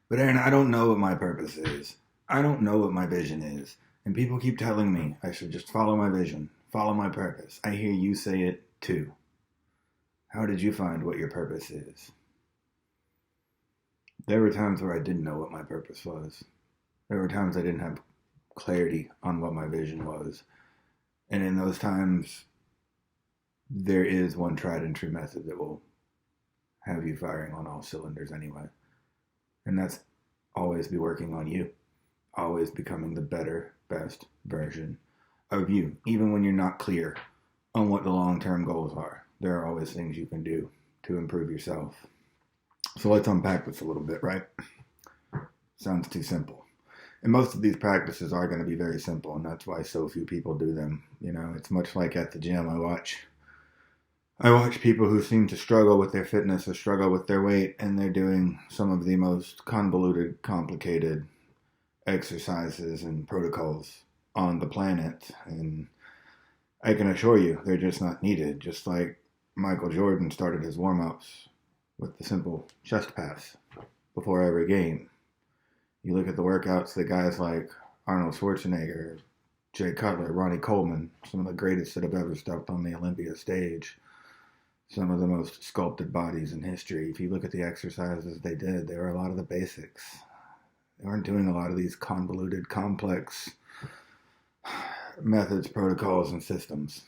But Aaron, I don't know what my purpose is. I don't know what my vision is. And people keep telling me I should just follow my vision, follow my purpose. I hear you say it too. How did you find what your purpose is? There were times where I didn't know what my purpose was. There were times I didn't have clarity on what my vision was. And in those times, there is one tried and true method that will have you firing on all cylinders anyway. And that's always be working on you, always becoming the better, best version of you, even when you're not clear on what the long term goals are. There are always things you can do to improve yourself. So let's unpack this a little bit, right? Sounds too simple. And most of these practices are going to be very simple, and that's why so few people do them. You know, it's much like at the gym. I watch people who seem to struggle with their fitness or struggle with their weight, and they're doing some of the most convoluted, complicated exercises and protocols on the planet. And I can assure you, they're just not needed. Just like Michael Jordan started his warm-ups with the simple chest pass before every game. You look at the workouts that guys like Arnold Schwarzenegger, Jay Cutler, Ronnie Coleman, some of the greatest that have ever stepped on the Olympia stage, some of the most sculpted bodies in history. If you look at the exercises they did, they were a lot of the basics. They weren't doing a lot of these convoluted, complex methods, protocols, and systems.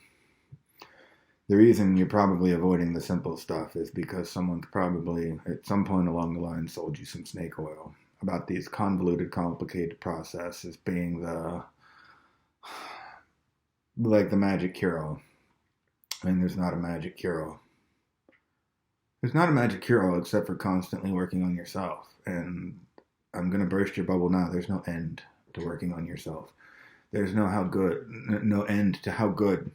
The reason you're probably avoiding the simple stuff is because someone's probably, at some point along the line, sold you some snake oil about these convoluted, complicated processes being like the magic cure-all. And there's not a magic cure-all. There's not a magic cure-all except for constantly working on yourself. And I'm going to burst your bubble now. There's no end to working on yourself. There's no end to how good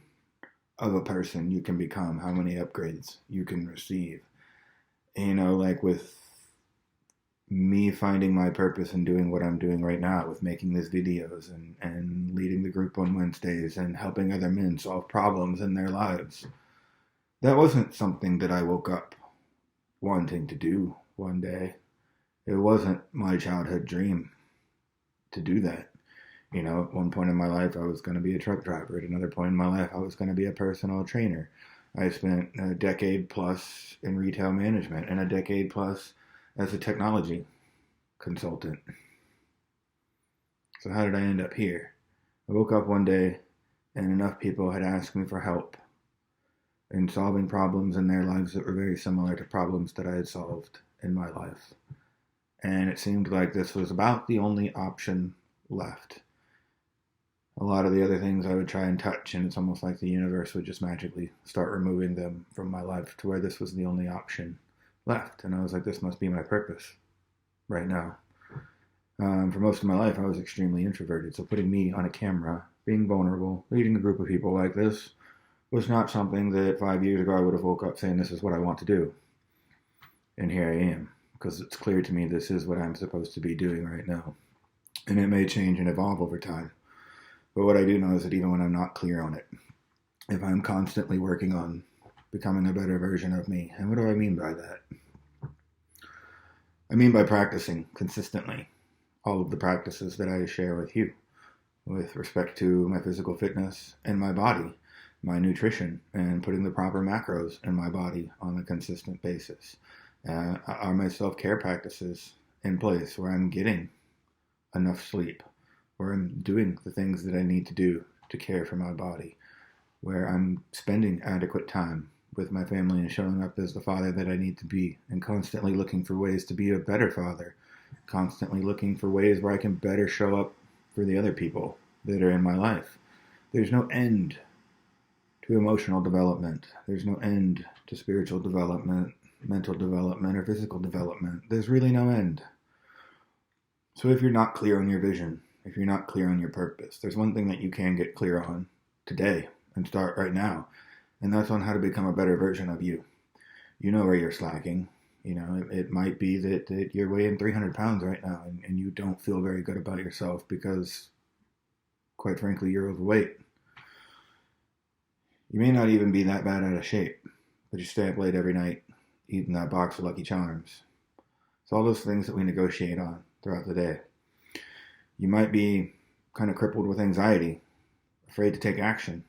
of a person you can become, how many upgrades you can receive. You know, like with me finding my purpose and doing what I'm doing right now with making these videos and leading the group on Wednesdays and helping other men solve problems in their lives. That wasn't something that I woke up wanting to do one day. It wasn't my childhood dream to do that. You know, at one point in my life, I was going to be a truck driver. At another point in my life, I was going to be a personal trainer. I spent a decade plus in retail management and a decade plus as a technology consultant. So how did I end up here? I woke up one day and enough people had asked me for help in solving problems in their lives that were very similar to problems that I had solved in my life. And it seemed like this was about the only option left. A lot of the other things I would try and touch, and it's almost like the universe would just magically start removing them from my life to where this was the only option left. And I was like, this must be my purpose right now. For most of my life, I was extremely introverted. So putting me on a camera, being vulnerable, leading a group of people like this was not something that 5 years ago I would have woke up saying, this is what I want to do. And here I am, because it's clear to me this is what I'm supposed to be doing right now. And it may change and evolve over time. But what I do know is that even when I'm not clear on it, if I'm constantly working on becoming a better version of me, and what do I mean by that? I mean by practicing consistently all of the practices that I share with you with respect to my physical fitness and my body, my nutrition, and putting the proper macros in my body on a consistent basis. Are my self-care practices in place where I'm getting enough sleep, where I'm doing the things that I need to do to care for my body, where I'm spending adequate time with my family and showing up as the father that I need to be, and constantly looking for ways to be a better father, constantly looking for ways where I can better show up for the other people that are in my life. There's no end to emotional development. There's no end to spiritual development, mental development, or physical development. There's really no end. So if you're not clear on your vision, if you're not clear on your purpose, there's one thing that you can get clear on today and start right now, and that's on how to become a better version of you. You know where you're slacking. You know, it might be that you're weighing 300 pounds right now and you don't feel very good about yourself because, quite frankly, you're overweight. You may not even be that bad out of shape, but you stay up late every night eating that box of Lucky Charms. It's all those things that we negotiate on throughout the day. You might be kind of crippled with anxiety, afraid to take action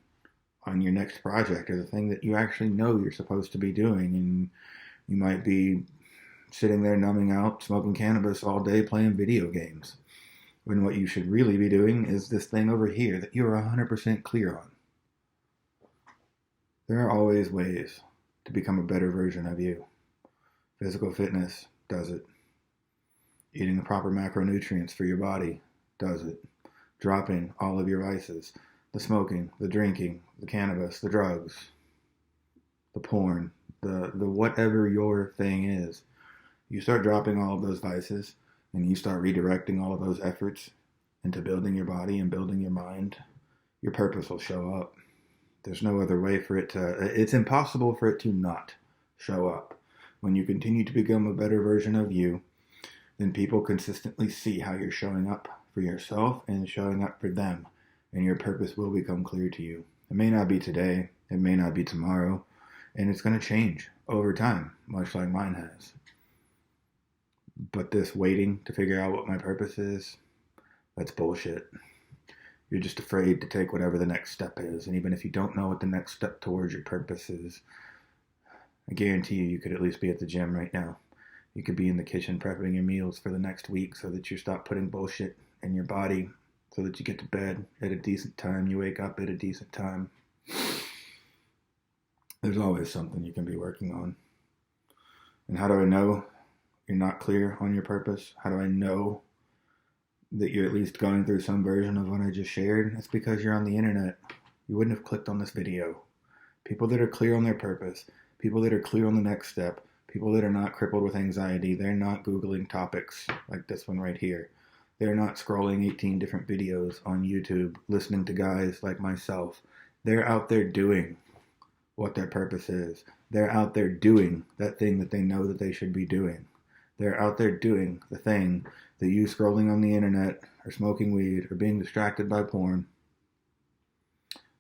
on your next project or the thing that you actually know you're supposed to be doing. And you might be sitting there numbing out, smoking cannabis all day, playing video games, when what you should really be doing is this thing over here that you're 100% clear on. There are always ways to become a better version of you. Physical fitness does it. Eating the proper macronutrients for your body does it. Dropping all of your vices, the smoking, the drinking, the cannabis, the drugs, the porn, the whatever your thing is. You start dropping all of those vices and you start redirecting all of those efforts into building your body and building your mind, your purpose will show up. There's no other way for it to, it's impossible for it to not show up. When you continue to become a better version of you, then people consistently see how you're showing up for yourself and showing up for them, and your purpose will become clear to you. It may not be today, it may not be tomorrow, and it's going to change over time, much like mine has. But this waiting to figure out what my purpose is, that's bullshit. You're just afraid to take whatever the next step is, and even if you don't know what the next step towards your purpose is, I guarantee you could at least be at the gym right now. You could be in the kitchen prepping your meals for the next week so that you stop putting bullshit in your body, so that you get to bed at a decent time, you wake up at a decent time. There's always something you can be working on. And how do I know you're not clear on your purpose? How do I know that you're at least going through some version of what I just shared? It's because you're on the internet. You wouldn't have clicked on this video. People that are clear on their purpose, people that are clear on the next step, people that are not crippled with anxiety, they're not Googling topics like this one right here. They're not scrolling 18 different videos on YouTube, listening to guys like myself. They're out there doing what their purpose is. They're out there doing that thing that they know that they should be doing. They're out there doing the thing that you scrolling on the internet or smoking weed or being distracted by porn.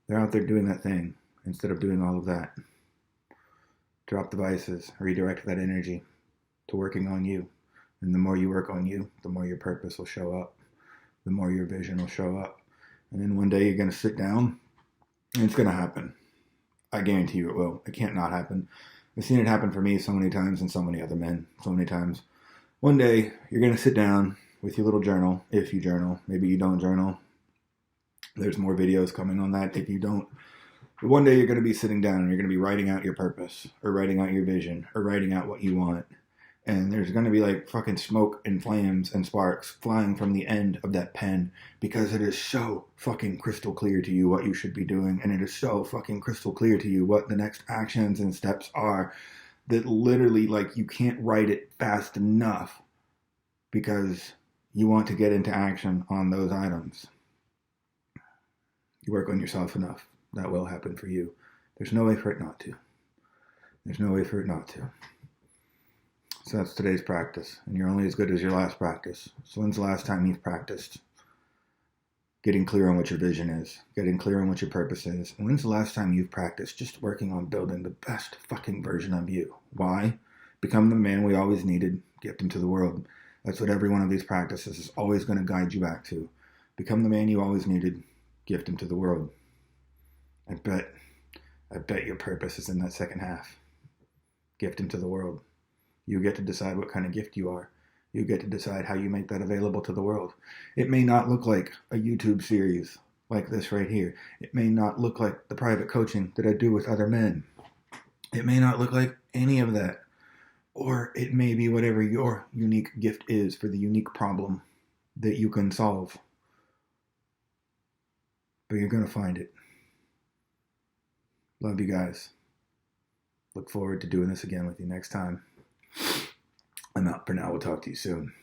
They're out there doing that thing instead of doing all of that. Drop the vices, redirect that energy to working on you. And the more you work on you, the more your purpose will show up. The more your vision will show up. And then one day you're going to sit down and it's going to happen. I guarantee you it will. It can't not happen. I've seen it happen for me so many times and so many other men so many times. One day you're going to sit down with your little journal, if you journal. Maybe you don't journal. There's more videos coming on that if you don't. But one day you're going to be sitting down and you're going to be writing out your purpose or writing out your vision or writing out what you want. And there's going to be like fucking smoke and flames and sparks flying from the end of that pen because it is so fucking crystal clear to you what you should be doing. And it is so fucking crystal clear to you what the next actions and steps are that literally like you can't write it fast enough because you want to get into action on those items. You work on yourself enough. That will happen for you. There's no way for it not to. There's no way for it not to. So that's today's practice. And you're only as good as your last practice. So when's the last time you've practiced getting clear on what your vision is? Getting clear on what your purpose is? And when's the last time you've practiced just working on building the best fucking version of you? Why? Become the man we always needed. Gift into the world. That's what every one of these practices is always going to guide you back to. Become the man you always needed. Gift into the world. I bet your purpose is in that second half. Gift into the world. You get to decide what kind of gift you are. You get to decide how you make that available to the world. It may not look like a YouTube series like this right here. It may not look like the private coaching that I do with other men. It may not look like any of that. Or it may be whatever your unique gift is for the unique problem that you can solve. But you're going to find it. Love you guys. Look forward to doing this again with you next time. I'm out for now. We'll talk to you soon.